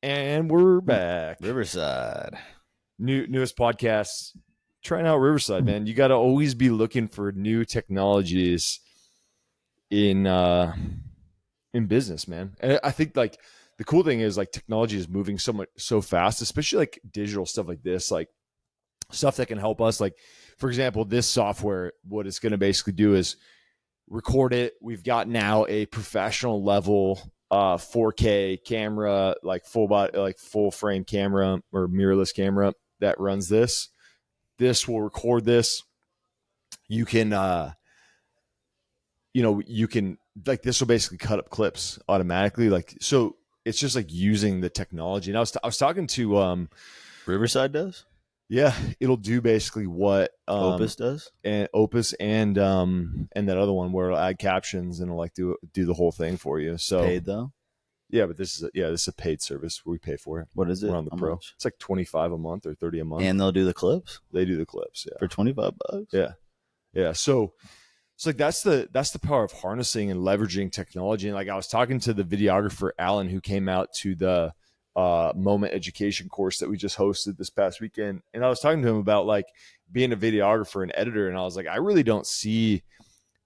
And we're back. Riverside. Newest podcast. Trying out Riverside, man. You got to always be looking for new technologies in business, man. And I think like the cool thing is like technology is moving so fast, especially like digital stuff like this, like stuff that can help us. Like, for example, this software, what it's going to basically do is record it. We've got now a professional level 4K camera, like full frame camera or mirrorless camera that runs this. This will record this. You can you can like this will basically cut up clips automatically. Like, so it's just like using the technology. And I was talking to Riverside does? Yeah, it'll do basically what Opus does, and Opus and that other one where it'll add captions and it'll like do the whole thing for you. So paid though. Yeah, but this is a paid service where we pay for it. What is it? We're on the Pro. Much? It's like $25 a month or $30 a month. And they'll do the clips. They do the clips, yeah, for $25. Yeah. So like that's the power of harnessing and leveraging technology. And like I was talking to the videographer Alan, who came out to the Moment education course that we just hosted this past weekend, and I was talking to him about like being a videographer and editor, and I was like, I really don't see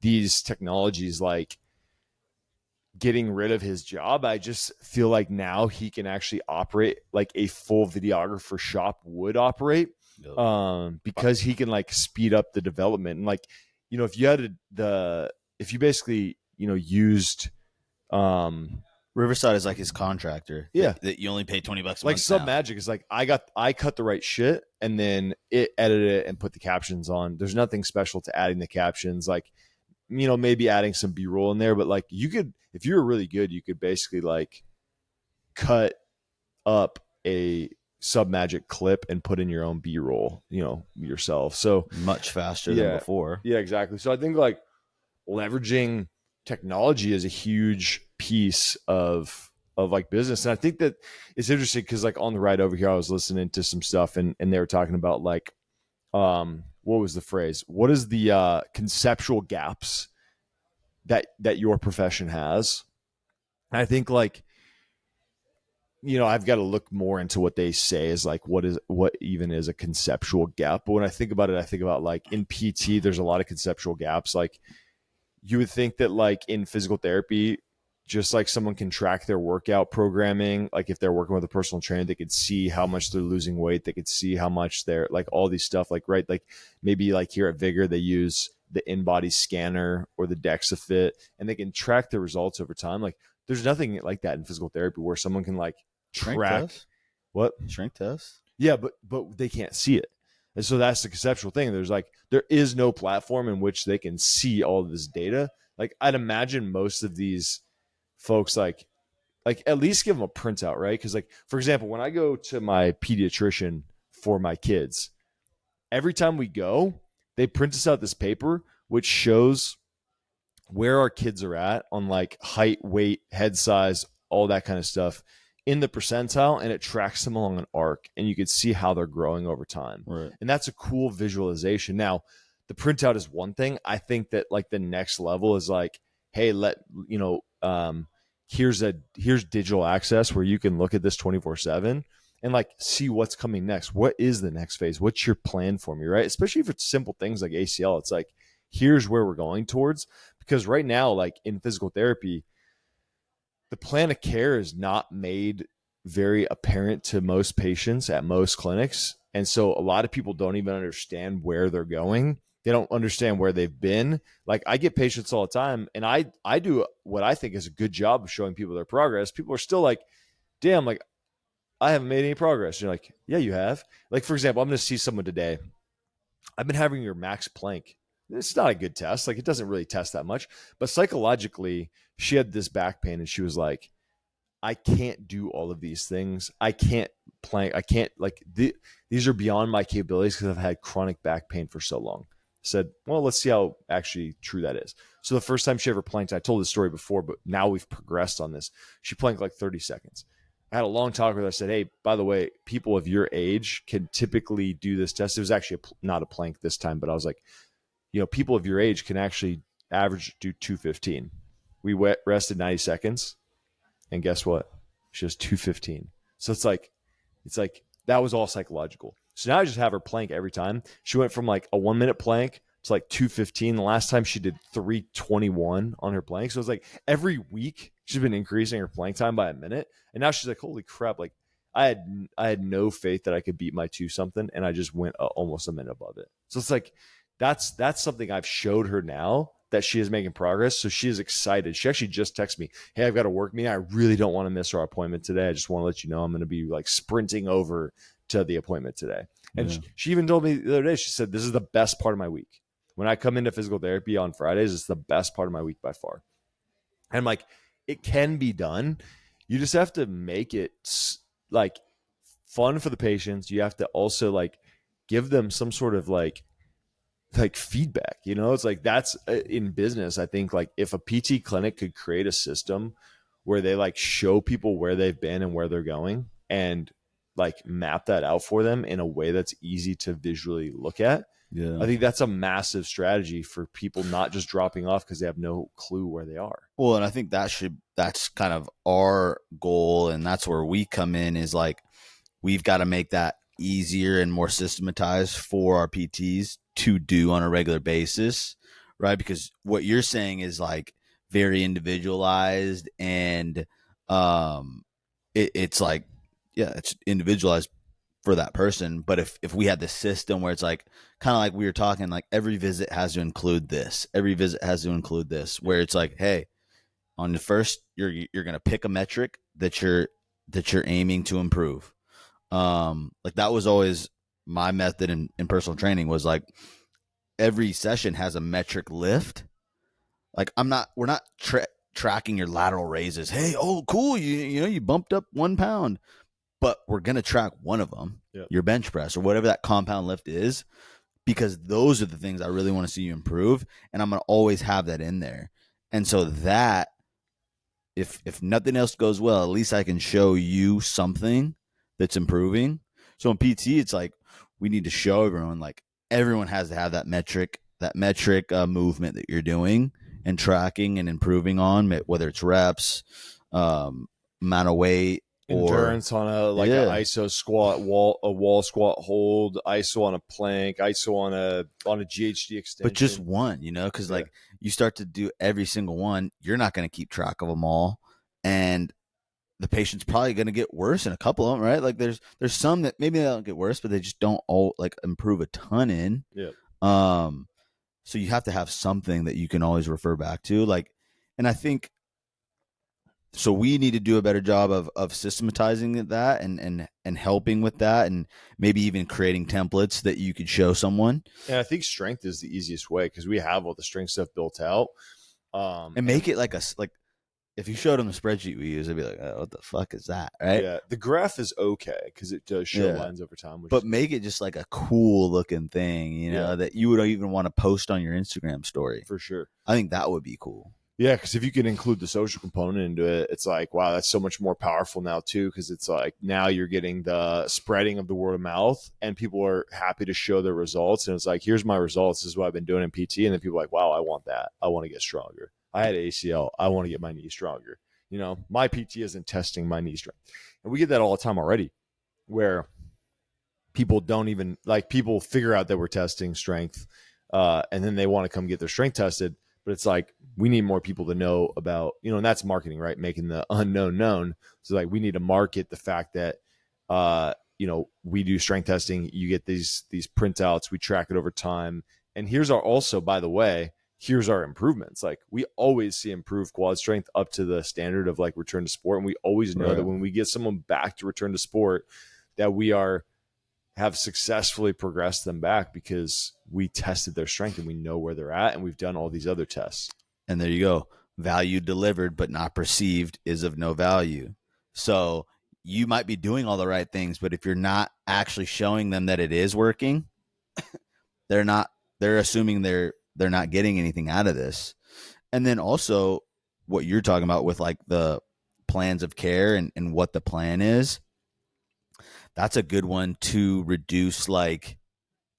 these technologies like getting rid of his job. I just feel like now he can actually operate like a full videographer shop would operate, because he can like speed up the development. And like, if you had if you basically used Riverside is like his contractor. Yeah. That you only pay $20 a month. Like Submagic is like, I cut the right shit and then it edited it and put the captions on. There's nothing special to adding the captions. Like, maybe adding some B-roll in there, but like you could, if you were really good, you could basically like cut up a Submagic clip and put in your own B-roll, yourself. So much faster than before. Yeah, exactly. So I think like leveraging technology is a huge piece of like business. And I think that it's interesting because like on the ride over here, I was listening to some stuff and they were talking about like, what was the phrase? What is the conceptual gaps that your profession has? And I think like, I've got to look more into what they say is like, what even is a conceptual gap? But when I think about it, I think about like in PT, there's a lot of conceptual gaps. Like you would think that like in physical therapy, just like someone can track their workout programming. Like if they're working with a personal trainer, they could see how much they're losing weight. They could see how much they're like all these stuff, like, right. Like maybe like here at Vigor, they use the in-body scanner or the DexaFit and they can track their results over time. Like there's nothing like that in physical therapy where someone can like track what shrink test. Yeah. But they can't see it. And so that's the conceptual thing. There is no platform in which they can see all of this data. Like I'd imagine most of these folks like at least give them a printout, right? Because like, for example, when I go to my pediatrician for my kids, every time we go, they print us out this paper, which shows where our kids are at on like height, weight, head size, all that kind of stuff in the percentile, and it tracks them along an arc and you could see how they're growing over time. Right. And that's a cool visualization. Now, the printout is one thing. I think that like the next level is like, hey, here's digital access where you can look at this 24/7 and like see what's coming next. What is the next phase? What's your plan for me, right? Especially if it's simple things like ACL. It's like, here's where we're going towards. Because right now, like in physical therapy, the plan of care is not made very apparent to most patients at most clinics. And so a lot of people don't even understand where they're going. They don't understand where they've been. Like I get patients all the time and I do what I think is a good job of showing people their progress. People are still like, damn, like I haven't made any progress. You're like, yeah, you have. Like, for example, I'm going to see someone today. I've been having your max plank. It's not a good test. Like it doesn't really test that much, but psychologically she had this back pain and she was like, I can't do all of these things. I can't plank. I can't like these are beyond my capabilities because I've had chronic back pain for so long. Said, well, let's see how actually true that is. So the first time she ever planked, I told this story before, but now we've progressed on this. She planked like 30 seconds. I had a long talk with her. I said, hey, by the way, people of your age can typically do this test. It was actually not a plank this time, but I was like, people of your age can actually average do 215. We rested 90 seconds. And guess what? She was 215. So it's like that was all psychological. So now I just have her plank every time. She went from like a 1 minute plank to like 2:15. The last time she did 3:21 on her plank. So it's like every week she's been increasing her plank time by a minute. And now she's like, holy crap, like I had no faith that I could beat my 2 something, and I just went almost a minute above it. So it's like that's something I've showed her now that she is making progress. So she is excited. She actually just texted me, hey, I've got a work meeting. I really don't want to miss our appointment today. I just want to let you know I'm going to be like sprinting over to the appointment today. And she even told me the other day, she said, this is the best part of my week. When I come into physical therapy on Fridays, it's the best part of my week by far. And I'm like, it can be done. You just have to make it like fun for the patients. You have to also like give them some sort of like feedback, you know. It's like that's in business. I think like if a PT clinic could create a system where they like show people where they've been and where they're going and like map that out for them in a way that's easy to visually look at. Yeah. I think that's a massive strategy for people not just dropping off because they have no clue where they are. Well, and I think that's kind of our goal, and that's where we come in, is like we've got to make that easier and more systematized for our PTs to do on a regular basis, right? Because what you're saying is like very individualized, and it's like, yeah, it's individualized for that person. But if we had this system where it's like kind of like we were talking, like every visit has to include this, every visit has to include this, where it's like, hey, on the first, you're going to pick a metric that you're aiming to improve. Like that was always my method in personal training, was like every session has a metric lift. Like we're not tracking your lateral raises. Hey, oh, cool. You know, you bumped up 1 pound, but we're going to track one of them, your bench press or whatever that compound lift is, because those are the things I really want to see you improve. And I'm going to always have that in there. And so that if nothing else goes well, at least I can show you something that's improving. So in PT, it's like we need to show everyone, like everyone has to have that metric movement that you're doing and tracking and improving on, whether it's reps, amount of weight, endurance on a like an ISO squat, a wall squat hold, ISO on a plank, ISO on a GHD extension. But just one, you know, because like you start to do every single one, you're not going to keep track of them all, and the patient's probably going to get worse in a couple of them, right? Like there's some that maybe they don't get worse, but they just don't all like improve a ton in. Yeah. So you have to have something that you can always refer back to, like, and I think. So we need to do a better job of systematizing that and helping with that, and maybe even creating templates that you could show someone. And I think strength is the easiest way because we have all the strength stuff built out. And make it like if you showed them the spreadsheet we use, they'd be like, oh, what the fuck is that, right? Yeah, the graph is okay because it does show lines over time. But make it just like a cool looking thing, you know, that you would even want to post on your Instagram story. For sure. I think that would be cool. Yeah, because if you can include the social component into it, it's like, wow, that's so much more powerful now too. Because it's like now you're getting the spreading of the word of mouth, and people are happy to show their results. And it's like, here's my results. This is what I've been doing in PT. And then people are like, wow, I want that. I want to get stronger. I had ACL. I want to get my knee stronger. You know, my PT isn't testing my knee strength, and we get that all the time already, where people don't even like people figure out that we're testing strength, and then they want to come get their strength tested. But it's like, we need more people to know about, you know, and that's marketing, right? Making the unknown known. So like, we need to market the fact that, you know, we do strength testing. You get these printouts, we track it over time. And here's by the way, here's our improvements. Like we always see improved quad strength up to the standard of like return to sport. And we always know that when we get someone back to return to sport, that we have successfully progressed them back because we tested their strength and we know where they're at, and we've done all these other tests. And there you go. Value delivered but not perceived is of no value. So you might be doing all the right things, but if you're not actually showing them that it is working, they're assuming they're not getting anything out of this. And then also what you're talking about with like the plans of care and what the plan is, that's a good one to reduce like,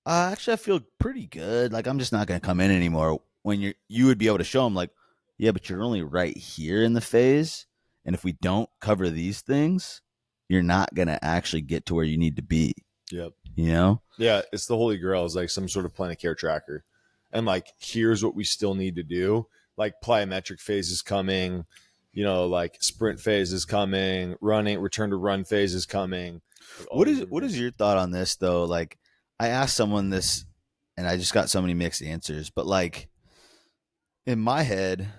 actually I feel pretty good. Like I'm just not going to come in anymore. When you would be able to show them like, yeah, but you're only right here in the phase. And if we don't cover these things, you're not going to actually get to where you need to be, Yep. you know? Yeah, it's the holy grail. Is like some sort of plan of care tracker, and like here's what we still need to do. Like plyometric phase is coming, like sprint phase is coming, running return to run phase is coming. Like all these different What is things. your thought on this though? Like I asked someone this and I just got so many mixed answers, but like in my head,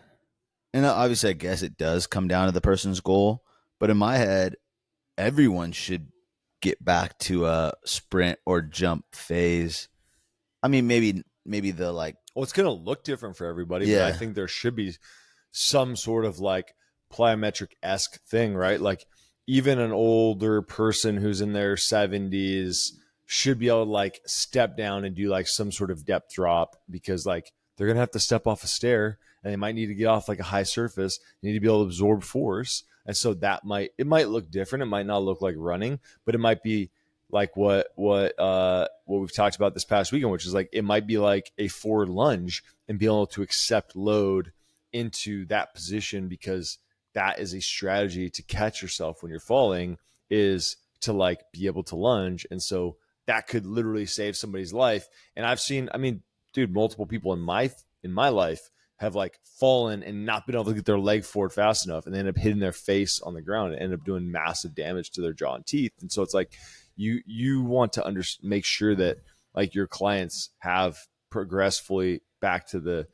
and obviously I guess it does come down to the person's goal, but in my head, everyone should get back to a sprint or jump phase. I mean, maybe the like, Well, it's going to look different for everybody, but I yeah, think there should be some sort of like plyometric esque thing, right? Like even an older person who's in their 70s should be able to like step down and do like some sort of depth drop, because like they're going to have to step off a stair and they might need to get off like a high surface. They need to be able to absorb force. And so it might look different. It might not look like running, but it might be like what we've talked about this past weekend, which is like it might be like a forward lunge and be able to accept load into that position, because that is a strategy to catch yourself when you're falling, is to like be able to lunge. And so that could literally save somebody's life. And I've seen, I mean, dude, multiple people in my life have like fallen and not been able to get their leg forward fast enough, and they end up hitting their face on the ground and end up doing massive damage to their jaw and teeth. And so it's like you want to make sure that like your clients have progressed fully back to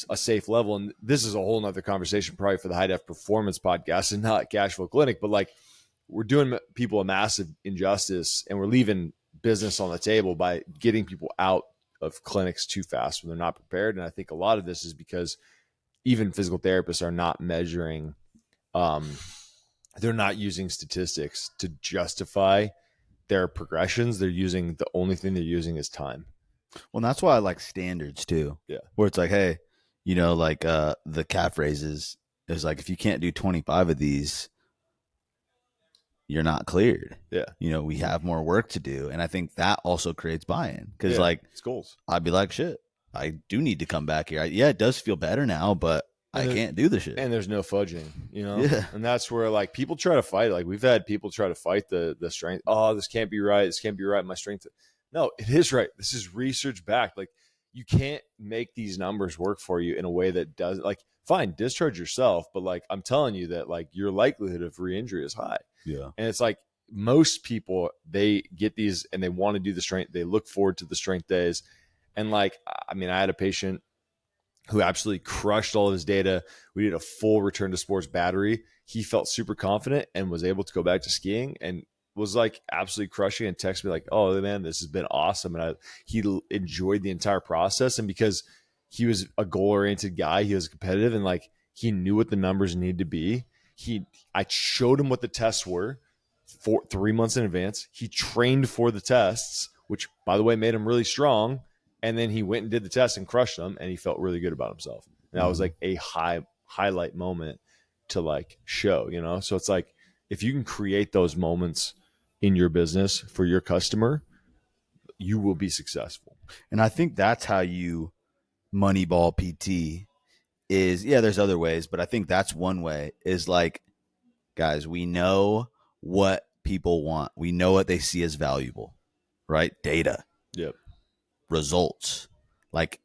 a safe level. And this is a whole nother conversation probably for the High Def Performance podcast and not CashFlow Clinic, but like we're doing people a massive injustice and we're leaving business on the table by getting people out of clinics too fast when they're not prepared. And I think a lot of this is because even physical therapists are not measuring, they're not using statistics to justify their progressions. The only thing they're using is time. well, that's why I like standards too. Yeah. Where it's like, hey, like the calf raises is like if you can't do 25 of these, you're not cleared. Yeah. We have more work to do, and I think that also creates buy-in because like it's goals. I'd be like, shit, I do need to come back here. Yeah, it does feel better now, but I can't do the shit. And there's no fudging, Yeah. And that's where like people try to fight. Like we've had people try to fight the strength. Oh, this can't be right. This can't be right. My strength. No, it is right. This is research backed. Like you can't make these numbers work for you in a way that does, like, fine, discharge yourself, but like I'm telling you that like your likelihood of re-injury is high. Yeah. And it's like most people, they get these and they want to do the strength. They look forward to the strength days. And like, I mean, I had a patient who absolutely crushed all of his data. We did a full return to sports battery. He felt super confident and was able to go back to skiing and was like absolutely crushing, and texted me like, "Oh man, this has been awesome." And he enjoyed the entire process. And because he was a goal oriented guy, he was competitive, and like he knew what the numbers need to be. I showed him what the tests were 3 months in advance. He trained for the tests, which by the way made him really strong. And then he went and did the test and crushed them, and he felt really good about himself. And that was like a highlight moment to like show, So it's like if you can create those moments in your business for your customer, you will be successful. And I think that's how you moneyball PT is. Yeah, there's other ways, but I think that's one way is like, guys, we know what people want. We know what they see as valuable, right? Data. Yep. Results. Like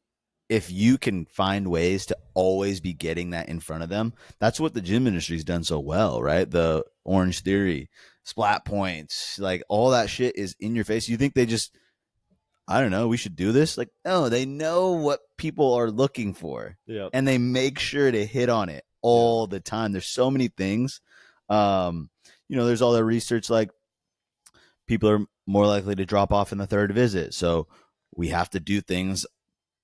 if you can find ways to always be getting that in front of them, that's what the gym industry's done so well, right? The Orange Theory, splat points, like all that shit is in your face. You think they just, I don't know, we should do this? Like, no, they know what people are looking for. Yep. And they make sure to hit on it all the time. There's so many things. There's all that research like people are more likely to drop off in the third visit. So we have to do things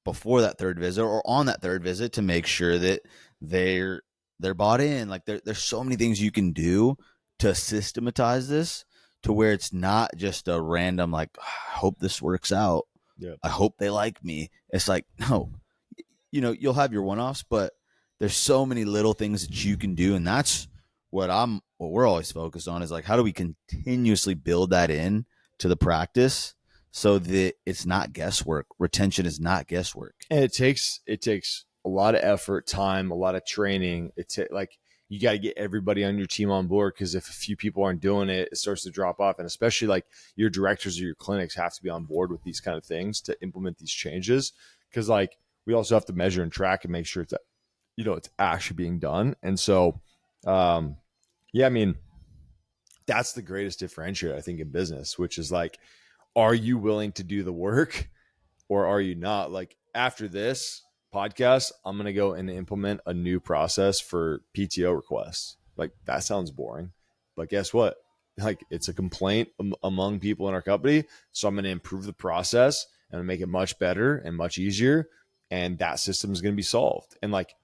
before that third visit or on that third visit to make sure that they're bought in. Like there's so many things you can do to systematize this to where it's not just a random like, I hope this works out. Yep. I hope they like me. It's like, no, you'll have your one-offs, but there's so many little things that you can do. And that's what we're always focused on is like, how do we continuously build that in to the practice so that it's not guesswork? Retention is not guesswork. And it takes a lot of effort, time, a lot of training. It's like, you got to get everybody on your team on board, because if a few people aren't doing it, it starts to drop off. And especially like your directors of your clinics have to be on board with these kind of things to implement these changes, because like we also have to measure and track and make sure it's, it's actually being done. And so yeah, I mean, that's the greatest differentiator I think in business, which is like, are you willing to do the work or are you not? Like after this podcast, I'm going to go and implement a new process for PTO requests. Like that sounds boring, but guess what? Like it's a complaint among people in our company. So I'm going to improve the process and make it much better and much easier. And that system is going to be solved. And like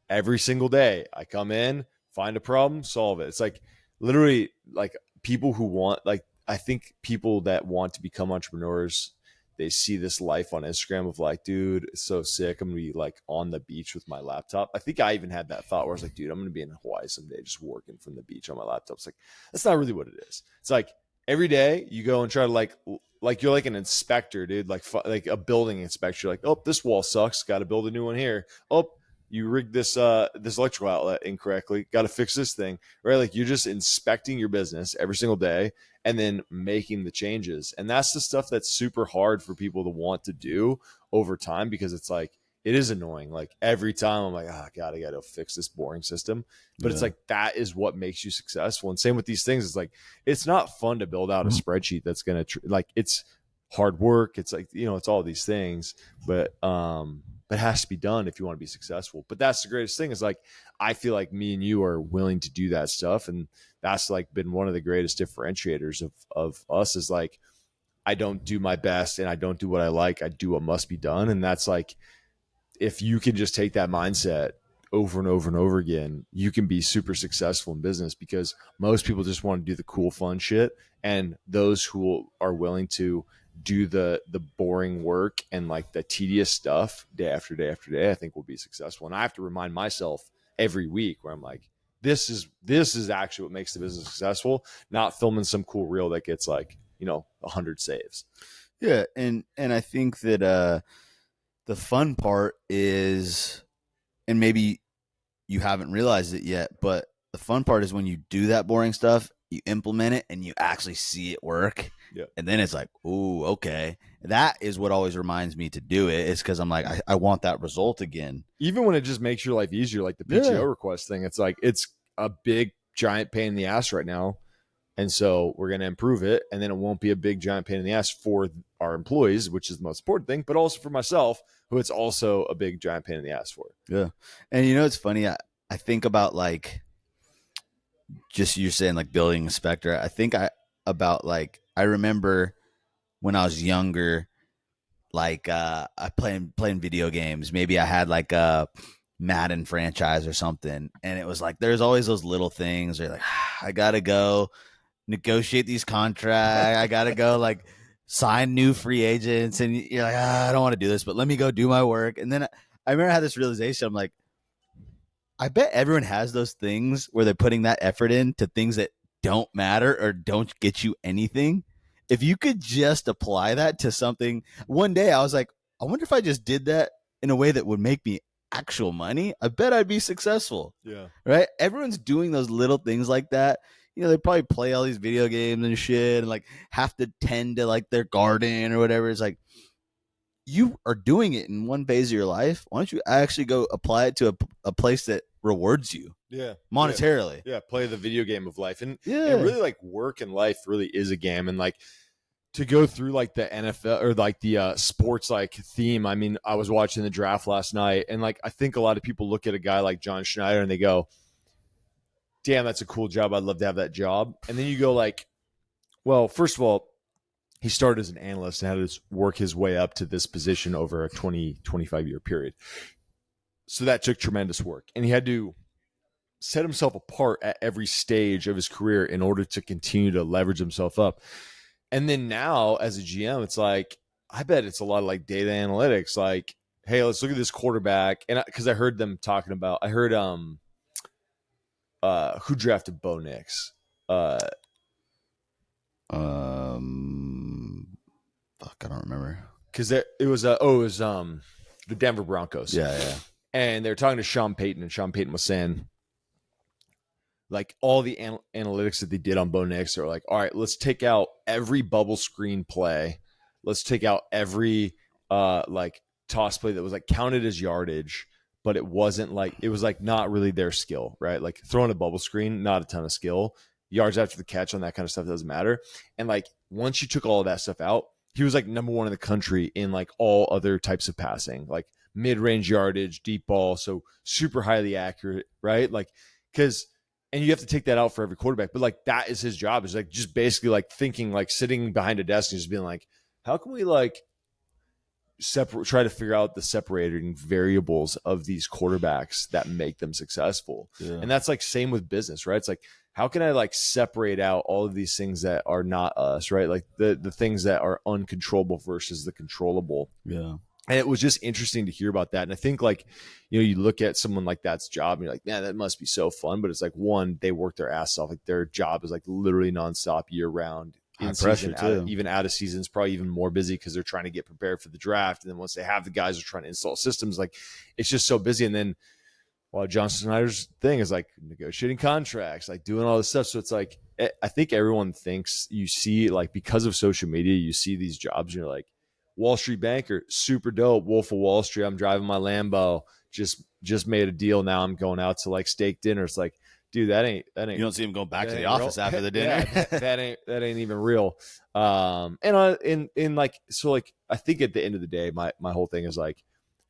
every single day I come in, find a problem, solve it. It's like literally like people who want, like, I think people that want to become entrepreneurs, they see this life on Instagram of like, dude, it's so sick. I'm gonna be like on the beach with my laptop. I think I even had that thought where I was like, dude, I'm gonna be in Hawaii someday just working from the beach on my laptop. It's like, that's not really what it is. It's like every day you go and try to like you're like an inspector, dude, like a building inspector. Like, oh, this wall sucks, got to build a new one here. Oh, you rigged this electrical outlet incorrectly, got to fix this thing, right? Like you're just inspecting your business every single day and then making the changes. And that's the stuff that's super hard for people to want to do over time, because it's like, it is annoying. Like every time I'm like, oh God, I got to fix this boring system. But it's like, that is what makes you successful. And same with these things. It's like, it's not fun to build out a spreadsheet that's going to like, it's hard work. It's like, it's all these things, but it has to be done if you want to be successful. But that's the greatest thing, is like, I feel like me and you are willing to do that stuff. And that's like been one of the greatest differentiators of us, is like, I don't do my best and I don't do what I like. I do what must be done. And that's like, if you can just take that mindset over and over and over again, you can be super successful in business, because most people just want to do the cool, fun shit. And those who are willing to do the boring work and like the tedious stuff day after day after day, I think will be successful. And I have to remind myself every week where I'm like, this is actually what makes the business successful, not filming some cool reel that gets like, 100 saves. Yeah. And I think that, the fun part is, and maybe you haven't realized it yet, but the fun part is when you do that boring stuff, you implement it and you actually see it work. Yeah. And then it's like, ooh, okay. That is what always reminds me to do it. It's because I'm like, I want that result again. Even when it just makes your life easier, like the PTO request thing, it's like, it's a big giant pain in the ass right now. And so we're going to improve it. And then it won't be a big giant pain in the ass for our employees, which is the most important thing, but also for myself, who it's also a big giant pain in the ass for. Yeah. And it's funny. I think about like, just you're saying like building inspector. I think about like, I remember when I was younger, like I playing video games. Maybe I had like a Madden franchise or something. And it was like, there's always those little things where you're like, I got to go negotiate these contracts. I got to go like sign new free agents. And you're like, I don't want to do this, but let me go do my work. And then I remember I had this realization. I'm like, I bet everyone has those things where they're putting that effort into things that don't matter or don't get you anything. If you could just apply that to something, one day I was like, I wonder if I just did that in a way that would make me actual money. I bet I'd be successful. Yeah. Right? Everyone's doing those little things like that. They probably play all these video games and shit and like have to tend to like their garden or whatever. It's like, you are doing it in one phase of your life. Why don't you actually go apply it to a place that rewards you? Yeah. Monetarily. Yeah. Play the video game of life. And really like work and life really is a game. And like to go through like the NFL or like the sports like theme. I mean, I was watching the draft last night and like, I think a lot of people look at a guy like John Schneider and they go, damn, that's a cool job. I'd love to have that job. And then you go like, well, first of all, he started as an analyst and had to work his way up to this position over a 25 year period. So that took tremendous work. And he had to set himself apart at every stage of his career in order to continue to leverage himself up. And then now as a GM, it's like, I bet it's a lot of like data analytics. Like, hey, let's look at this quarterback. And because I heard them talking about, I heard who drafted Bo Nix? Fuck, I don't remember. Because it was the Denver Broncos. Yeah. And they were talking to Sean Payton, and Sean Payton was saying, like all the analytics that they did on Bo Nix are like, all right, let's take out every bubble screen play. Let's take out every like toss play that was like counted as yardage, but it wasn't like, it was like not really their skill, right? Like throwing a bubble screen, not a ton of skill. Yards after the catch on that kind of stuff doesn't matter. And like once you took all of that stuff out, he was like number one in the country in like all other types of passing, like mid-range yardage, deep ball, so super highly accurate, right? Like, because and you have to take that out for every quarterback, but like that is his job, is like just basically like thinking, like sitting behind a desk and just being like, how can we like try to figure out the separating variables of these quarterbacks that make them successful. Yeah. And that's like same with business, right? It's like, how can I like separate out all of these things that are not us, right? Like the things that are uncontrollable versus the controllable. Yeah. And it was just interesting to hear about that. And I think like, you know, you look at someone like that's job and you're like, man, that must be so fun. But it's like, one, they work their ass off. Like their job is like literally nonstop year round. In pressure too. Even out of season is probably even more busy because they're trying to get prepared for the draft. And then once they have the guys, are trying to install systems. Like it's just so busy. And then while Johnson Snyder's thing is like negotiating contracts, like doing all this stuff. So it's like, I think everyone thinks, you see like because of social media, you see these jobs and you're like, Wall Street banker, super dope. Wolf of Wall Street. I'm driving my Lambo. Just made a deal. Now I'm going out to like steak dinner. It's like, dude, that ain't. You don't see him going back to the real. office after the dinner. Yeah, that ain't even real. And in like, so like, I think at the end of the day, my whole thing is like,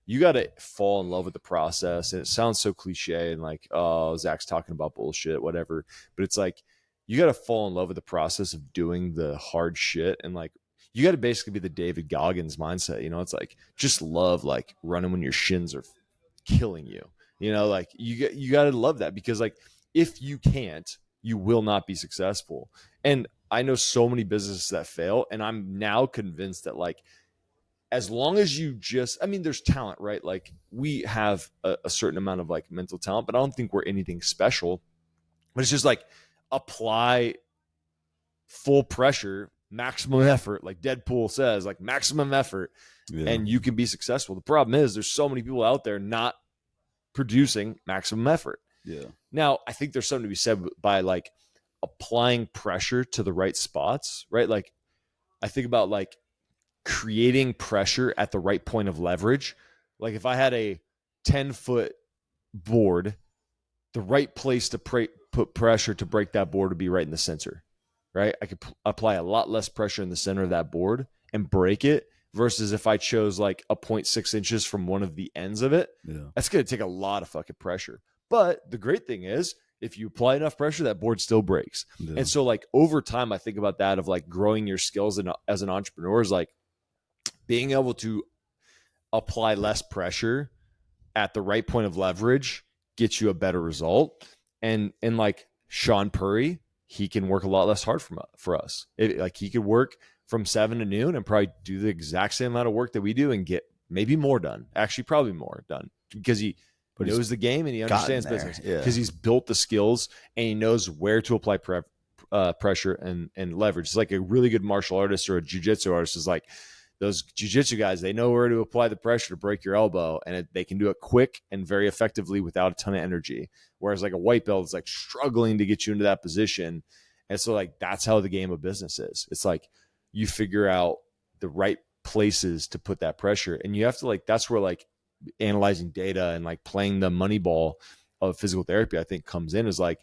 you got to fall in love with the process. And it sounds so cliche and like, oh, Zach's talking about bullshit, whatever. But it's like, you got to fall in love with the process of doing the hard shit. And like, you got to basically be the David Goggins mindset. You know, it's like, just love like running when your shins are killing you. You know, like you got to love that, because like, if you can't, you will not be successful. And I know so many businesses that fail. And I'm now convinced that like, as long as you just, I mean, there's talent, right? Like we have a certain amount of like mental talent, but I don't think we're anything special. But it's just like apply full pressure, maximum effort, like Deadpool says, like maximum effort, and you can be successful. The problem is there's so many people out there not producing maximum effort. Yeah. Now, I think there's something to be said by like applying pressure to the right spots, right? Like I think about like creating pressure at the right point of leverage. Like if I had a 10-foot board, the right place to put pressure to break that board would be right in the center, right? I could apply a lot less pressure in the center of that board and break it, versus if I chose like a 0.6 inches from one of the ends of it, that's going to take a lot of fucking pressure. But the great thing is, if you apply enough pressure, that board still breaks. Yeah. And so like over time, I think about that of like growing your skills as an entrepreneur is like being able to apply less pressure at the right point of leverage gets you a better result. And like Sean Purry, he can work a lot less hard for us. Like he could work from 7 to noon and probably do the exact same amount of work that we do and get maybe more done. Actually, probably more done, because he knows the game and he understands business, because he's built the skills and he knows where to apply pressure and leverage. It's like a really good martial artist or a jiu-jitsu artist is like, those jiu-jitsu guys, they know where to apply the pressure to break your elbow, and they can do it quick and very effectively without a ton of energy. Whereas like a white belt is like struggling to get you into that position. And so like, that's how the game of business is. It's like you figure out the right places to put that pressure. And you have to like, that's where like analyzing data and like playing the money ball of physical therapy, I think comes in, is like,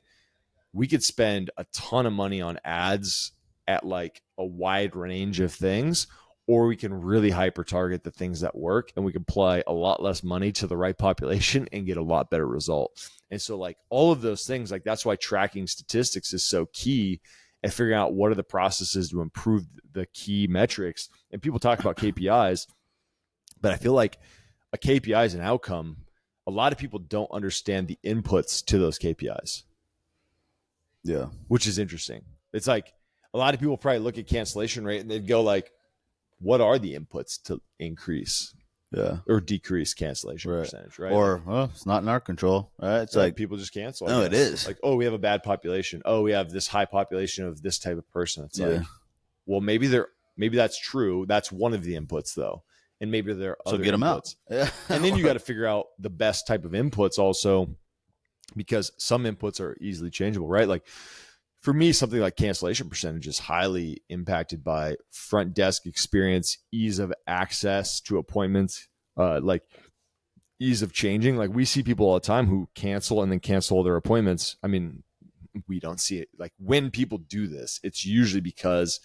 we could spend a ton of money on ads at like a wide range of things, or we can really hyper target the things that work, and we can apply a lot less money to the right population and get a lot better result. And so like all of those things, like that's why tracking statistics is so key, and figuring out what are the processes to improve the key metrics. And people talk about KPIs, but I feel like a KPI is an outcome. A lot of people don't understand the inputs to those KPIs. Yeah. Which is interesting. It's like a lot of people probably look at cancellation rate and they'd go like, what are the inputs to increase or decrease cancellation percentage, right? Or, well, it's not in our control, right? It's like people just cancel. No, it is. Like, oh, we have a bad population. Oh, we have this high population of this type of person. It's like, well, maybe that's true. That's one of the inputs though. And maybe there are other get them inputs. out. Yeah. And then you got to figure out the best type of inputs also because some inputs are easily changeable, right? Like for me, something like cancellation percentage is highly impacted by front desk experience, ease of access to appointments, like ease of changing. Like we see people all the time who cancel and then cancel their appointments. I mean, we don't see it. Like when people do this, it's usually because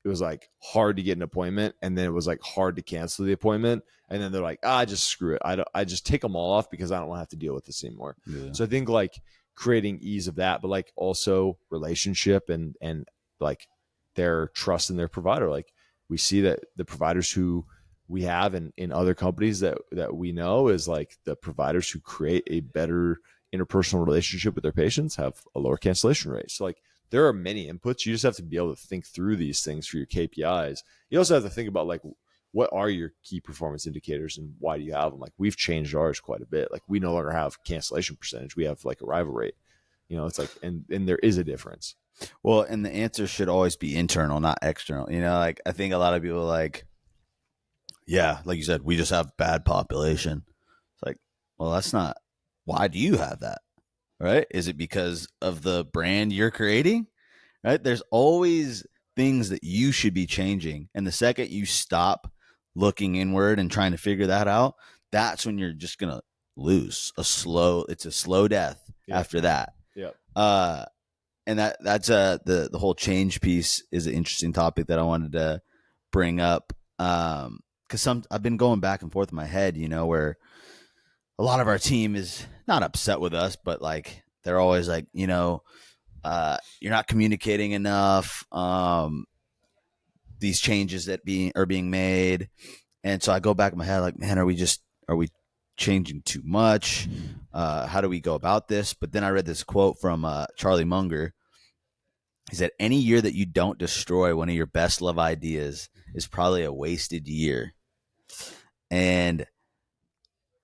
it was like hard to get an appointment, and then it was like hard to cancel the appointment, and then they're like, just screw it. I just take them all off because I don't want to have to deal with this anymore. Yeah. So I think like creating ease of that, but like also relationship and like their trust in their provider. Like we see that the providers who we have in other companies that we know is like the providers who create a better interpersonal relationship with their patients have a lower cancellation rate. So like there are many inputs. You just have to be able to think through these things for your KPIs. You also have to think about like what are your key performance indicators and why do you have them? Like we've changed ours quite a bit. Like we no longer have cancellation percentage. We have like arrival rate. It's like and there is a difference. Well, and the answer should always be internal, not external. Like I think a lot of people like, yeah, like you said, we just have bad population. It's like, well, that's not. Why do you have that? Right? Is it because of the brand you're creating? Right? There's always things that you should be changing. And the second you stop looking inward and trying to figure that out, that's when you're just going to lose it's a slow death after that. Yeah. And that's the whole change piece is an interesting topic that I wanted to bring up. Cause I've been going back and forth in my head, where a lot of our team is not upset with us, but like, they're always like, you're not communicating enough. These changes that are being made. And so I go back in my head, like, man, are we changing too much? How do we go about this? But then I read this quote from Charlie Munger. He said, any year that you don't destroy one of your best love ideas is probably a wasted year. And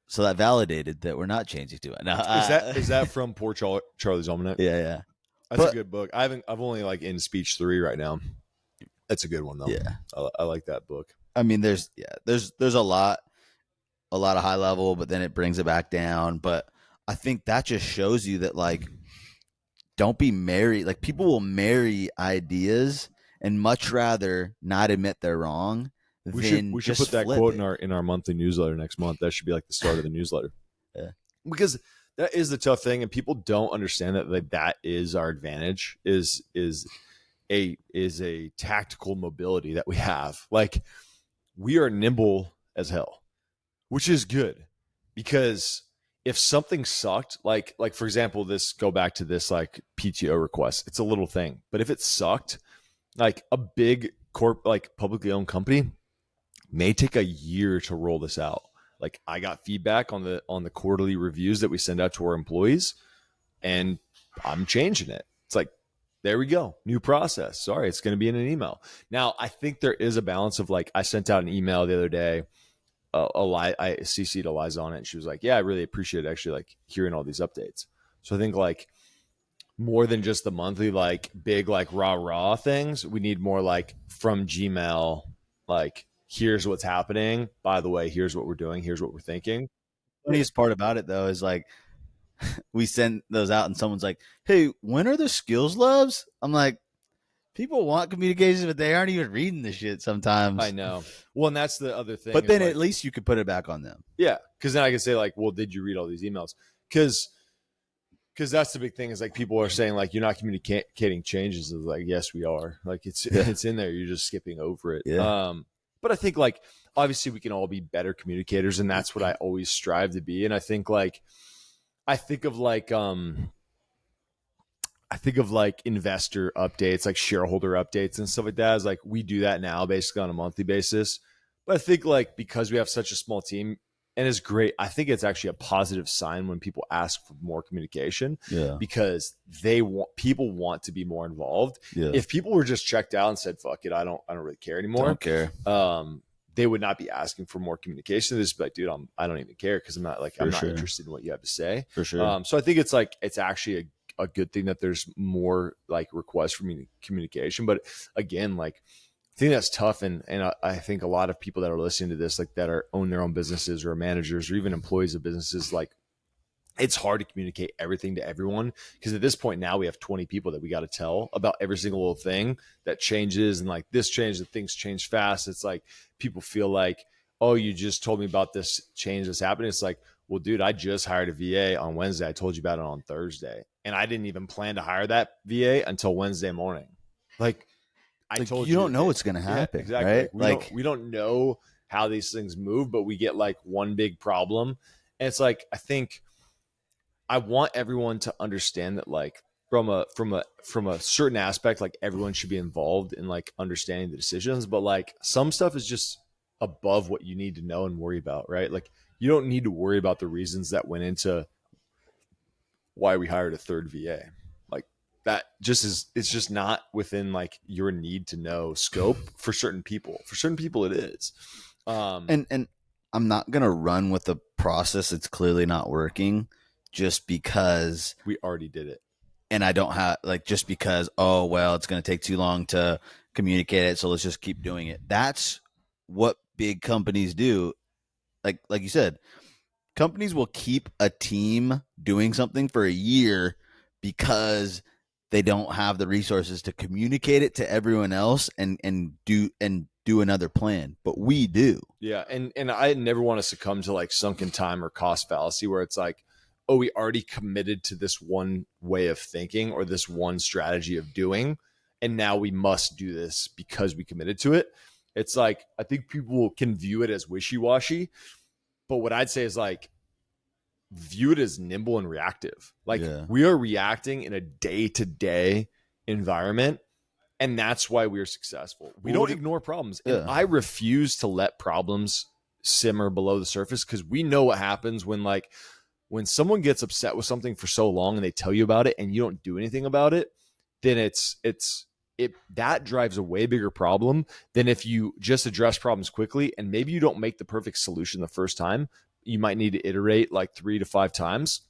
so that validated that we're not changing too much. No, is that from Poor Charlie's Almanac? Yeah. That's a good book. I've only like in speech 3 right now. That's a good one though. Yeah. I like that book. I mean, there's a lot of high level, but then it brings it back down. But I think that just shows you that like, don't be married. Like people will marry ideas and much rather not admit they're wrong. We should put that quote in our monthly newsletter next month. That should be like the start of the newsletter. Yeah. Because that is the tough thing, and people don't understand that like that is our advantage, is a tactical mobility that we have. Like we are nimble as hell, which is good, because if something sucked, like for example, go back to this like PTO request, it's a little thing, but if it sucked, like a big like publicly owned company may take a year to roll this out. Like I got feedback on the quarterly reviews that we send out to our employees, and I'm changing it. It's like, there we go. New process. Sorry, it's going to be in an email. Now, I think there is a balance of like, I sent out an email the other day. I CC'd Eliza on it, and she was like, yeah, I really appreciate actually like hearing all these updates. So I think like more than just the monthly, like big, like raw things, we need more like from Gmail, like, here's what's happening. By the way, here's what we're doing. Here's what we're thinking. The funniest part about it though is like, we send those out and someone's like, hey, when are the skills labs? I'm like, people want communication, but they aren't even reading the shit sometimes. I know. Well, and that's the other thing. But then at least you could put it back on them. Yeah. Because then I can say like, well, did you read all these emails? Because that's the big thing, is like people are saying like, you're not communicating changes. Is like, yes, we are. Like it's in there. You're just skipping over it. Yeah. But I think like, obviously we can all be better communicators, and that's what I always strive to be. And I think like, I think of like investor updates, like shareholder updates and stuff like that. Is like, we do that now basically on a monthly basis. But I think like, because we have such a small team, and it's great, I think it's actually a positive sign when people ask for more communication. Yeah. Because people want to be more involved. Yeah. If people were just checked out and said, fuck it, I don't really care anymore. Don't care. They would not be asking for more communication. They'd just be like, dude, I don't even care, because I'm not interested in what you have to say. For sure. So I think it's like, it's actually a good thing that there's more like requests for communication. But again, like, I think that's tough. And I think a lot of people that are listening to this, like that own their own businesses or managers or even employees of businesses, like it's hard to communicate everything to everyone, because at this point now we have 20 people that we got to tell about every single little thing that changes, and like this change, that things change fast. It's like people feel like, oh, you just told me about this change that's happening. It's like, well, dude, I just hired a VA on Wednesday. I told you about it on Thursday, and I didn't even plan to hire that VA until Wednesday morning. Like, I Like, told you you don't that know what's going to yeah, happen, exactly. right? Like Like, we don't know how these things move, but we get like one big problem. And it's like, I think I want everyone to understand that, like, from a certain aspect, like everyone should be involved in like understanding the decisions, but like some stuff is just above what you need to know and worry about, right? Like, you don't need to worry about the reasons that went into why we hired a third VA. Like, that just is, it's just not within like your need to know scope for certain people. For certain people it is. and I'm not going to run with the process that's clearly not working just because, We already did it. and I don't have, like, just because, oh, well, it's going to take too long to communicate it, so let's just keep doing it. That's what big companies do. Like you said, companies will keep a team doing something for a year because they don't have the resources to communicate it to everyone else and do another plan, but we do. Yeah, and I never want to succumb to like sunken time or cost fallacy, where it's like, oh, we already committed to this one way of thinking or this one strategy of doing, and now we must do this because we committed to it. It's like, I think people can view it as wishy-washy, but what I'd say is like, view it as nimble and reactive. Like, Yeah. we are reacting in a day-to-day environment, and that's why we're successful. We don't ignore problems. And Yeah. I refuse to let problems simmer below the surface, because we know what happens when someone gets upset with something for so long and they tell you about it and you don't do anything about it, then it that drives a way bigger problem than if you just address problems quickly, and maybe you don't make the perfect solution the first time. You might need to iterate like 3 to 5 times,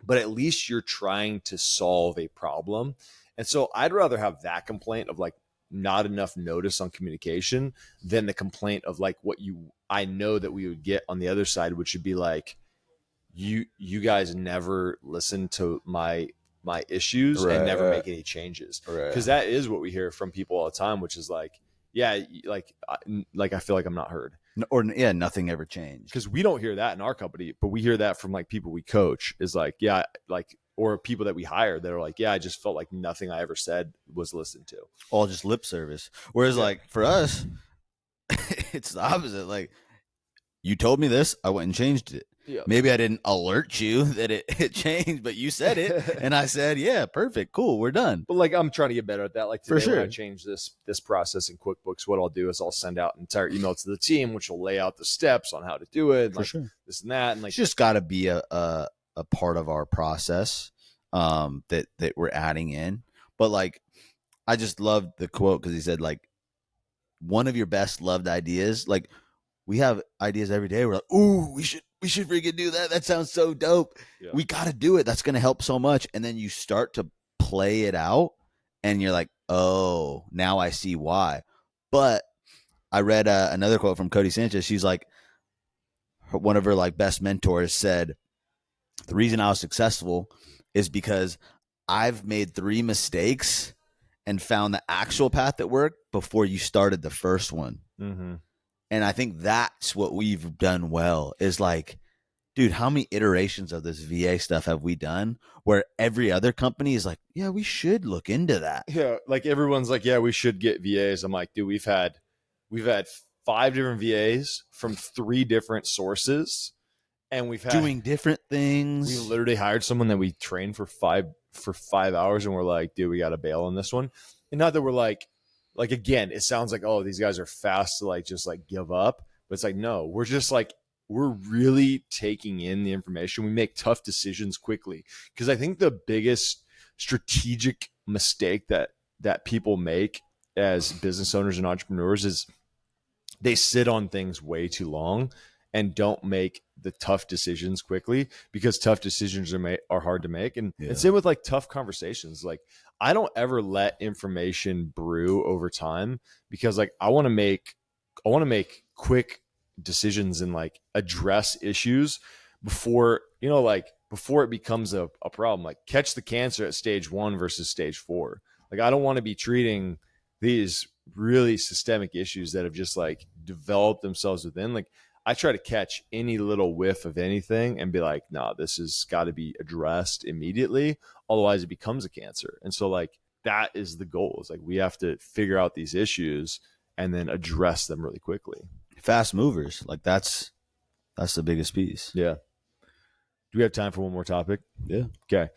but at least you're trying to solve a problem. And so I'd rather have that complaint of like not enough notice on communication than the complaint of like what you I know that we would get on the other side, which would be like, you guys never listen to my issues and never make any changes. Right. Because that is what we hear from people all the time, which is like, yeah, like I feel like I'm not heard. Or yeah, nothing ever changed. Because we don't hear that in our company, but we hear that from like people we coach, is like, yeah, like, or people that we hire that are like, yeah, I just felt like nothing I ever said was listened to. All just lip service. Whereas Yeah. like for us, it's the opposite. Like, you told me this, I went and changed it. Yeah. Maybe I didn't alert you that it changed, but you said it, and I said, "Yeah, perfect, cool, we're done." But like, I'm trying to get better at that. Like today, For sure. when I change this process in QuickBooks, what I'll do is I'll send out an entire email to the team, which will lay out the steps on how to do it, For like sure. this and that, and like, It's just got to be a part of our process that we're adding in. But like, I just loved the quote because he said like, one of your best loved ideas. Like, we have ideas every day. We're like, ooh, we should freaking do that. That sounds so dope. yeah. We got to do it. That's going to help so much. And then you start to play it out and you're like, oh, now I see why. But I read another quote from Cody Sanchez. She's like, one of her like best mentors said, the reason I was successful is because I've made 3 mistakes and found the actual path that worked before you started the first one. Mm-hmm. And I think that's what we've done well, is like, dude, how many iterations of this VA stuff have we done where every other company is like, yeah, we should look into that. Yeah, like everyone's like, yeah, we should get VAs. I'm like, dude, we've had 5 different VAs from 3 different sources, and we've had Doing different we things. literally hired someone that we trained for 5 hours, and we're like, dude, we got to bail on this one. And not that we're like again, it sounds like, oh, these guys are fast to like just like give up, but it's like, no, we're just like, we're really taking in the information. We make tough decisions quickly, because I think the biggest strategic mistake that people make as business owners and entrepreneurs is they sit on things way too long and don't make the tough decisions quickly, because tough decisions are hard to make. And, Yeah. and same with like tough conversations. Like, I don't ever let information brew over time, because like I want to make quick decisions and like address issues before, like before it becomes a problem. Like catch the cancer at stage 1 versus stage 4. Like I don't want to be treating these really systemic issues that have just like developed themselves within. Like I try to catch any little whiff of anything and be like, nah, this has got to be addressed immediately. Otherwise it becomes a cancer. And so like that is the goal. Is like we have to figure out these issues and then address them really quickly. Fast movers, like that's the biggest piece. Yeah. Do we have time for one more topic? Yeah. Okay.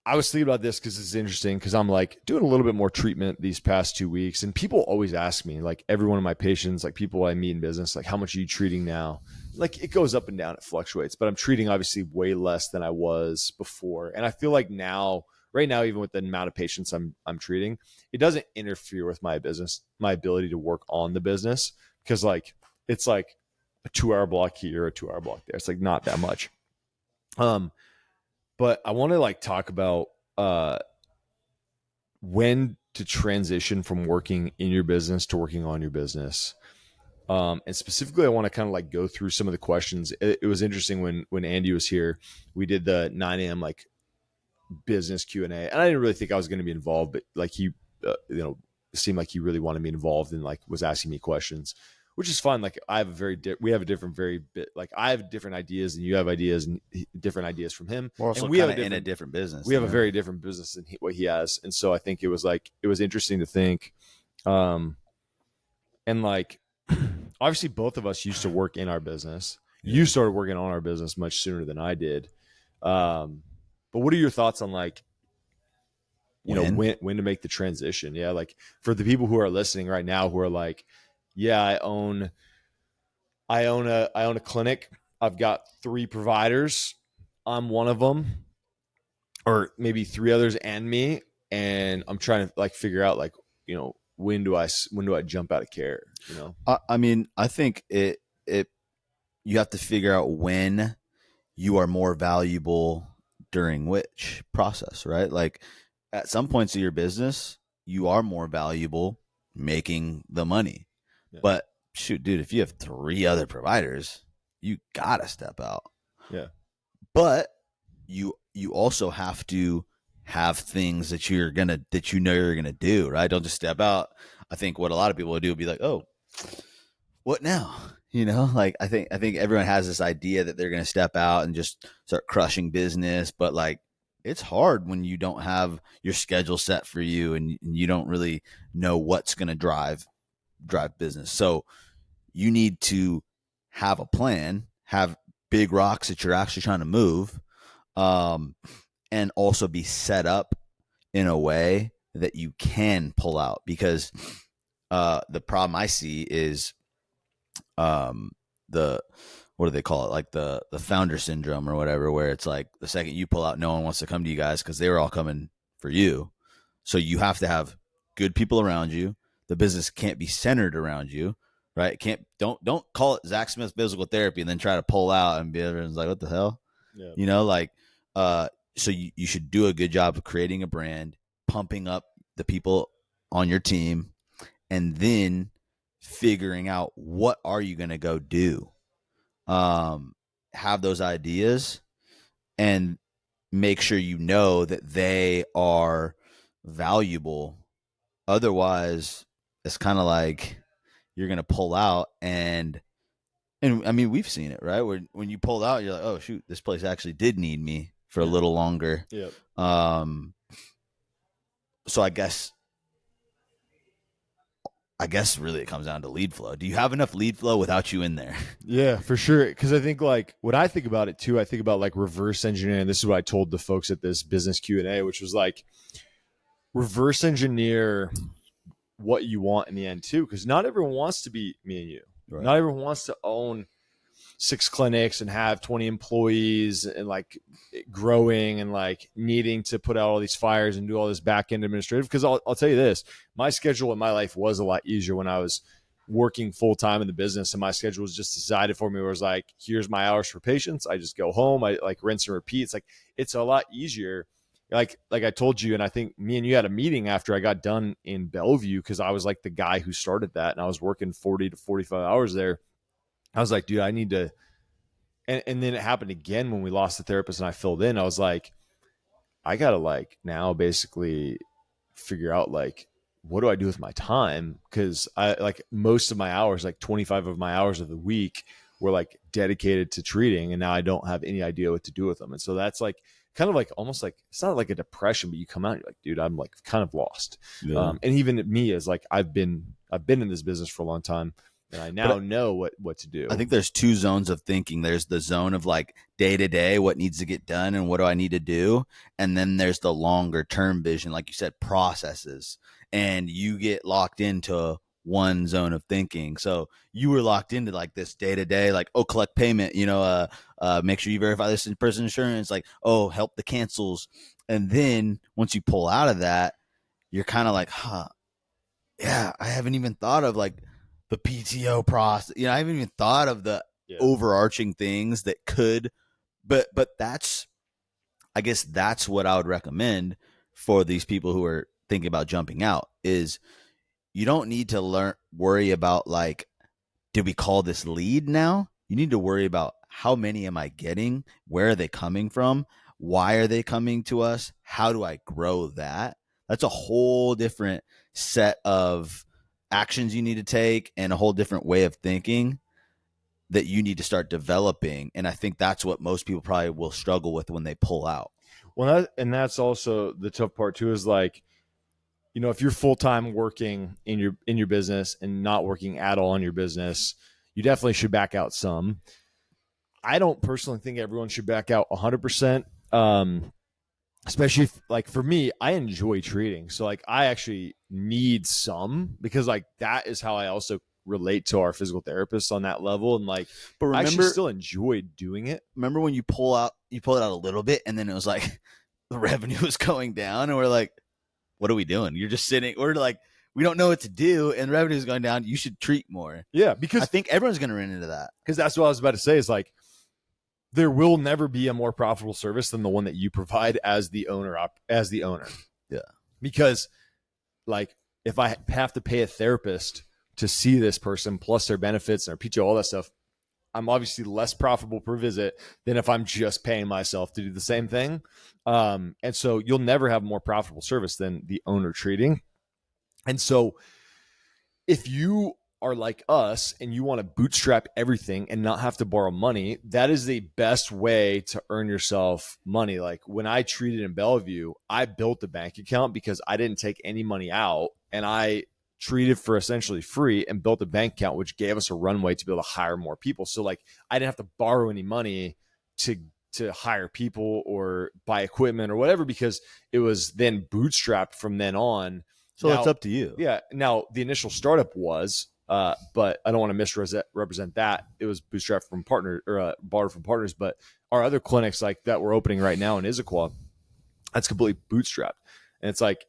I was thinking about this because it's interesting because I'm like doing a little bit more treatment these past 2 weeks. And people always ask me, like every one of my patients, like people I meet in business, like how much are you treating now? Like it goes up and down, it fluctuates, but I'm treating obviously way less than I was before. And I feel like now, right now, even with the amount of patients I'm treating, it doesn't interfere with my business, my ability to work on the business. Because like it's like a 2-hour block here, a 2-hour block there. It's like not that much. But I want to like talk about when to transition from working in your business to working on your business. And specifically, I want to kind of like go through some of the questions. It was interesting when Andy was here, we did the 9 a.m. like business Q&A, and I didn't really think I was going to be involved, but like he, seemed like he really wanted me involved and like was asking me questions, which is fun. Like I have we have a different, like I have different ideas and you have ideas and different ideas from him. We're also and we have in a different business. We have a very different business than what he has. And so I think it was interesting to think, and like, obviously both of us used to work in our business. Yeah. You started working on our business much sooner than I did. But what are your thoughts on like, when to make the transition? Yeah. Like for the people who are listening right now, who are like, yeah, I own a clinic. I've got 3 providers. I'm one of them, or maybe 3 others and me. And I'm trying to like figure out like, when do I jump out of care? I mean, I think you have to figure out when you are more valuable during which process, right? Like at some points of your business, you are more valuable making the money. Yeah. But shoot, dude, if you have 3 other providers, you gotta step out. Yeah. But you also have to have things that you're gonna do, right? Don't just step out. I think what a lot of people would do would be like, oh, what now? Like I think everyone has this idea that they're gonna step out and just start crushing business, but like it's hard when you don't have your schedule set for you and you don't really know what's gonna drive business. So you need to have a plan, have big rocks that you're actually trying to move, and also be set up in a way that you can pull out. Because the problem I see is the what do they call it? Like the founder syndrome or whatever, where it's like the second you pull out, no one wants to come to you guys because they were all coming for you. So you have to have good people around you. The business can't be centered around you, right? Don't call it Zach Smith Physical Therapy and then try to pull out and be everyone's like, what the hell? Yeah. So you should do a good job of creating a brand, pumping up the people on your team, and then figuring out what are you going to go do. Have those ideas and make sure that they are valuable. Otherwise, it's kind of like you're going to pull out and I mean, we've seen it, right? When you pull out, you're like, oh shoot, this place actually did need me for a little longer. Yep. So I guess really it comes down to lead flow. Do you have enough lead flow without you in there? Yeah, for sure. Because I think like when I think about it too, I think about like reverse engineering. This is what I told the folks at this business Q&A, which was like reverse engineer what you want in the end too. Because not everyone wants to be me and you. Right. Not everyone wants to own 6 clinics and have 20 employees and like growing and like needing to put out all these fires and do all this back end administrative. Because I'll tell you this, my schedule in my life was a lot easier when I was working full time in the business, and my schedule was just decided for me. Where it was like, here's my hours for patients. I just go home. I like rinse and repeat. It's like, it's a lot easier. Like I told you, and I think me and you had a meeting after I got done in Bellevue, because I was like the guy who started that, and I was working 40 to 45 hours there. I was like, dude, I need to and then it happened again when we lost the therapist and I filled in. I was like, I gotta like now basically figure out like what do I do with my time? Because I like most of my hours, like 25 of my hours of the week, were like dedicated to treating, and now I don't have any idea what to do with them. And so that's like kind of like almost like it's not like a depression, but you come out and you're like, dude, I'm like kind of lost. Yeah. And even me as like I've been in this business for a long time, and I now But know what to do. I think there's two zones of thinking. There's the zone of like day to day, what needs to get done and what do I need to do? And then there's the longer term vision, like you said, processes. And you get locked into one zone of thinking. So you were locked into like this day to day, like, oh, collect payment, make sure you verify this in person insurance, like, oh, help the cancels. And then once you pull out of that, you're kind of like, huh, yeah, I haven't even thought of like the PTO process. I haven't even thought of the Yeah. overarching things that could, but that's, I guess that's what I would recommend for these people who are thinking about jumping out is you don't need to worry about like, did we call this lead now? You need to worry about how many am I getting? Where are they coming from? Why are they coming to us? How do I grow that? That's a whole different set of actions you need to take and a whole different way of thinking that you need to start developing. And I think that's what most people probably will struggle with when they pull out. Well, and that's also the tough part too, is like, if you're full-time working in your business and not working at all in your business, you definitely should back out some. I don't personally think everyone should back out 100%. Especially if, like for me, I enjoy treating. So like I actually need some because like that is how I also relate to our physical therapists on that level. And like, But I actually remember, still enjoy doing it. remember when you pull it out a little bit and then it was like the revenue was going down and we're like, what are we doing? You're just sitting. We're like, we don't know what to do, and revenue is going down. You should treat more. Yeah, I because think everyone's going to run into that. that's what I was about to say. Is like there will never be a more profitable service than the one that you provide as the owner. Yeah. Because like if I have to pay a therapist to see this person plus their benefits and their PTO, all that stuff, I'm obviously less profitable per visit than if I'm just paying myself to do the same thing. And so you'll never have more profitable service than the owner treating. And so if you are like us and you want to bootstrap everything and not have to borrow money, that is the best way to earn yourself money. Like when I treated in Bellevue, I built a bank account because I didn't take any money out and I treated for essentially free and built a bank account, which gave us a runway to be able to hire more people. So like I didn't have to borrow any money to hire people or buy equipment or whatever, because it was then bootstrapped from then on. So Now, it's up to you. yeah. Now the initial startup was, but I don't want to misrepresent that. It was bootstrapped from partner or borrowed from partners. But our other clinics like that we're opening right now in Issaquah, that's completely bootstrapped. And it's like,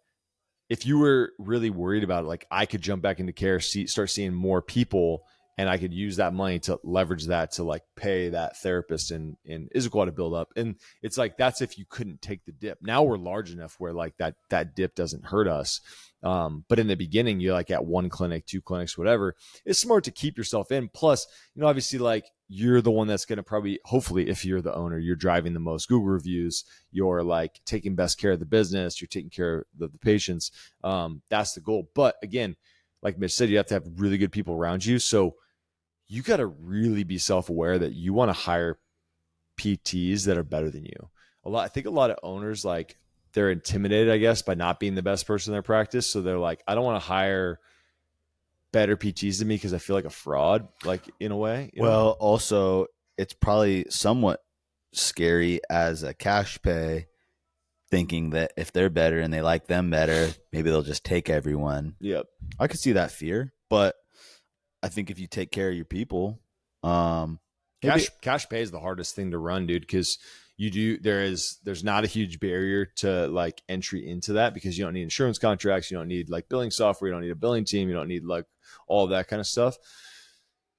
if you were really worried about it, like I could jump back into care, start seeing more people, and I could use that money to leverage that to like pay that therapist in Issaquah to build up. And it's like, that's if you couldn't take the dip. Now we're large enough where like that dip doesn't hurt us. But in the beginning, you're like at one clinic, two clinics, whatever. It's smart to keep yourself in. Plus, obviously, like you're the one that's going to probably, hopefully, if you're the owner, you're driving the most Google reviews. You're like taking best care of the business. You're taking care of the patients. That's the goal. But again, like Mitch said, you have to have really good people around you. So you got to really be self-aware that you want to hire PTs that are better than you. I think a lot of owners, like, they're intimidated, I guess, by not being the best person in their practice. So they're like, I don't want to hire better PTs than me because I feel like a fraud, like in a way. Well, also, it's probably somewhat scary as a cash pay, thinking that if they're better and they like them better, maybe they'll just take everyone. Yep. I could see that fear, but I think if you take care of your people, cash pay is the hardest thing to run, dude, because there's not a huge barrier to like entry into that, because you don't need insurance contracts, you don't need like billing software, you don't need a billing team, you don't need like all of that kind of stuff.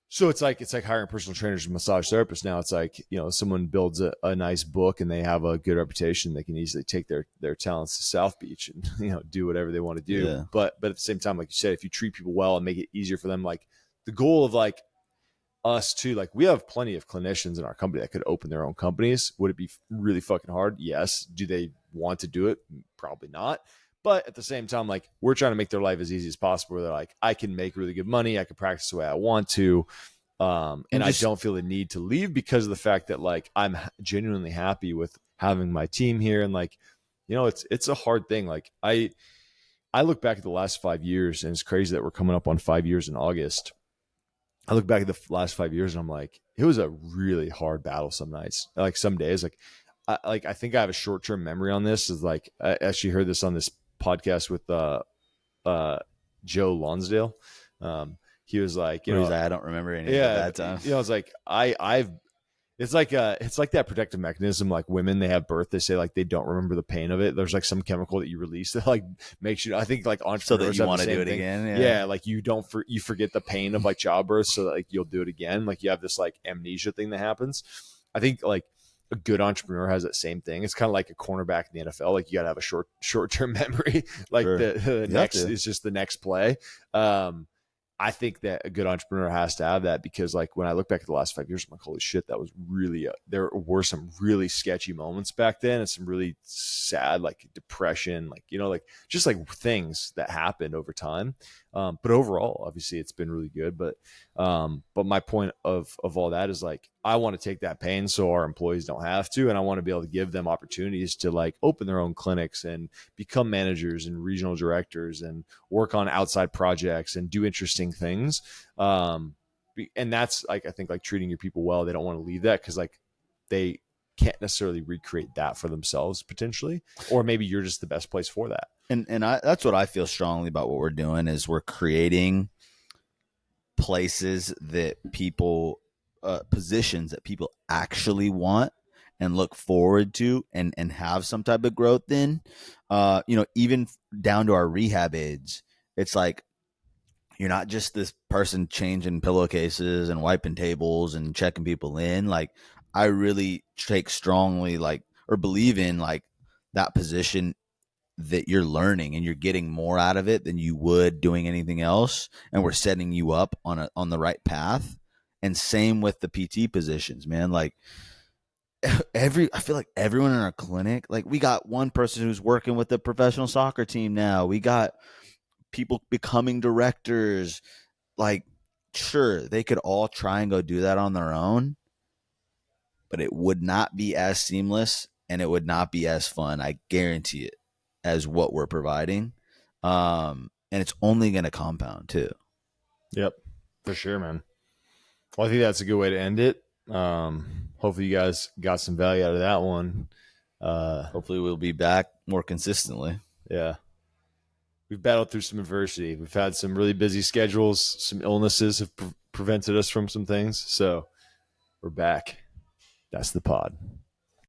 So it's like hiring personal trainers and massage therapists now. It's like, someone builds a nice book and they have a good reputation, they can easily take their talents to South Beach and do whatever they want to do. Yeah. But at the same time, like you said, if you treat people well and make it easier for them, like the goal of like us too. Like we have plenty of clinicians in our company that could open their own companies. Would it be really fucking hard? Yes. Do they want to do it? Probably not. But at the same time, like we're trying to make their life as easy as possible. Where they're like, I can make really good money. I can practice the way I want to. And I don't feel the need to leave because of the fact that like I'm genuinely happy with having my team here. And like, it's a hard thing. Like I look back at the last 5 years, and it's crazy that we're coming up on 5 years in August. I look back at the last 5 years and I'm like, it was a really hard battle some nights. Like some days, I think I have a short-term memory on this. Is like, I actually heard this on this podcast with Joe Lonsdale. He was like, I don't remember any of that time. It's like it's like that protective mechanism. Like women, they have birth. They say like they don't remember the pain of it. There's like some chemical that you release that like makes you. I think like entrepreneurs so that you want to do it thing. again. Yeah, like you forget the pain of like childbirth, so that like you'll do it again. Like you have this like amnesia thing that happens. I think like a good entrepreneur has that same thing. It's kind of like a cornerback in the NFL. Like you got to have a short term memory. Like Sure. the next is just the next play. I think that a good entrepreneur has to have that, because like when I look back at the last 5 years, I'm like, holy shit, that was really, there were some really sketchy moments back then, and some really sad, like depression, like, like just like things that happened over time. But overall, obviously it's been really good. But my point of all that is like, I want to take that pain so our employees don't have to. And I want to be able to give them opportunities to like open their own clinics and become managers and regional directors and work on outside projects and do interesting things. And that's like, I think like treating your people well. They don't want to leave that because like they can't necessarily recreate that for themselves potentially, or maybe you're just the best place for that. And that's what I feel strongly about what we're doing is we're creating places that people, positions that people actually want and look forward to and have some type of growth in. Even down to our rehab aides, it's like you're not just this person changing pillowcases and wiping tables and checking people in. Like I really take strongly or believe in like that position that you're learning and you're getting more out of it than you would doing anything else. And we're setting you up on the right path. And same with the PT positions, man. Like I feel like everyone in our clinic, like we got one person who's working with the professional soccer team now. We got people becoming directors. Like, sure, they could all try and go do that on their own, but it would not be as seamless and it would not be as fun. I guarantee it, as what we're providing. And it's only going to compound too. Yep, for sure, man. Well, I think that's a good way to end it. Hopefully you guys got some value out of that one. Hopefully we'll be back more consistently. Yeah. We've battled through some adversity. We've had some really busy schedules. Some illnesses have prevented us from some things. So we're back. That's the pod.